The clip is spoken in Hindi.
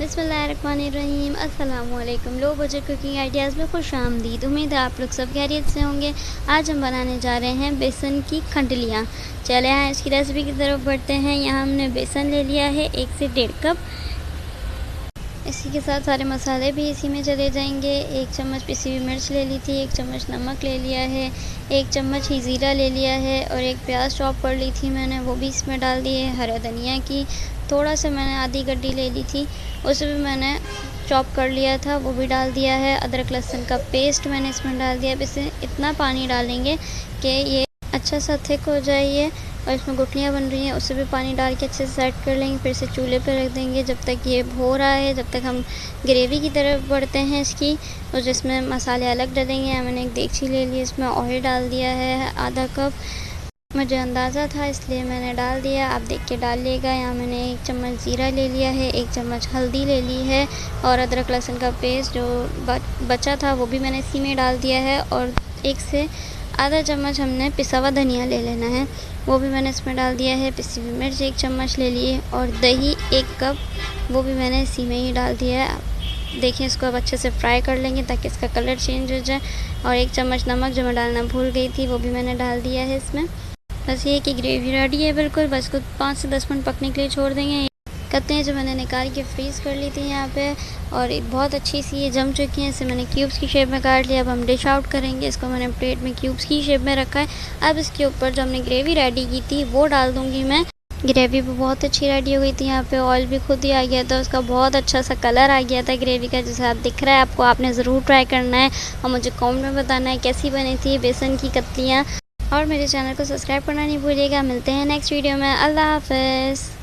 बिस्मिल्लाहिर्रहमानिर्रहीम। अस्सलामुअलैकुम। लो बजट कुकिंग आइडियाज़ में खुशामदीद। उम्मीद है आप लोग सब खैरियत से होंगे। आज हम बनाने जा रहे हैं बेसन की खंडलियाँ। चले आए इसकी रेसिपी की तरफ बढ़ते हैं। यहाँ हमने बेसन ले लिया है 1 से 1.5 कप। इसी के साथ सारे मसाले भी इसी में चले जाएंगे। 1 चम्मच पिसी हुई मिर्च ले ली थी, 1 चम्मच नमक ले लिया है, 1 चम्मच ही ज़ीरा ले लिया है और एक प्याज चॉप कर ली थी मैंने, वो भी इसमें डाल दी है। हरा धनिया की थोड़ा सा मैंने आधी गड्डी ले ली थी, उसे भी मैंने चॉप कर लिया था, वो भी डाल दिया है। अदरक लहसुन का पेस्ट मैंने इसमें डाल दिया। अब इसे इतना पानी डालेंगे कि ये अच्छा सा थिक हो जाए ये, और इसमें गुठलियाँ बन रही हैं उसे भी पानी डाल के अच्छे से सेट कर लेंगे। फिर से चूल्हे पर रख देंगे जब तक ये हो रहा है, जब तक हम ग्रेवी की तरफ बढ़ते हैं इसकी। और जिसमें मसाले अलग डालेंगे। यहाँ मैंने एक देगची ले ली, इसमें ऑयल डाल दिया है आधा कप। मुझे अंदाज़ा था इसलिए मैंने डाल दिया, आप देख के डालिएगा। यहाँ मैंने 1 चम्मच ज़ीरा ले लिया है, 1 चम्मच हल्दी ले ली है और अदरक लहसुन का पेस्ट जो बचा था वो भी मैंने इसी में डाल दिया है। और 1 से आधा चम्मच हमने पिसा हुआ धनिया ले लेना है, वो भी मैंने इसमें डाल दिया है। पिसी हुई मिर्च 1 चम्मच ले लिए और दही 1 कप, वो भी मैंने इसी में ही डाल दिया है। देखिए इसको अब अच्छे से फ्राई कर लेंगे ताकि इसका कलर चेंज हो जाए। और 1 चम्मच नमक जो मैं डालना भूल गई थी वो भी मैंने डाल दिया है इसमें। बस ये कि ग्रेवी रेडी है बिल्कुल। बस को 5 से 10 मिनट पकने के लिए छोड़ देंगे। कहते हैं जो मैंने निकाल के फ्रीज़ कर ली थी यहाँ पे, और बहुत अच्छी सी ये जम चुकी हैं। इसे मैंने क्यूब्स की शेप में काट लिया। अब हम डिश आउट करेंगे। इसको मैंने प्लेट में क्यूब्स की शेप में रखा है। अब इसके ऊपर जो हमने ग्रेवी रेडी की थी वो डाल दूँगी मैं। ग्रेवी भी बहुत अच्छी रेडी हो गई थी। यहाँ पे ऑयल भी खुद ही आ गया था, उसका बहुत अच्छा सा कलर आ गया था ग्रेवी का, जैसे आप दिख रहा है आपको। आपने ज़रूर ट्राई करना है और मुझे कमेंट में बताना है कैसी बनी थी बेसन की कतलियाँ। और मेरे चैनल को सब्सक्राइब करना नहीं भूलिएगा। मिलते हैं नेक्स्ट वीडियो में। अल्लाह हाफ़िज़।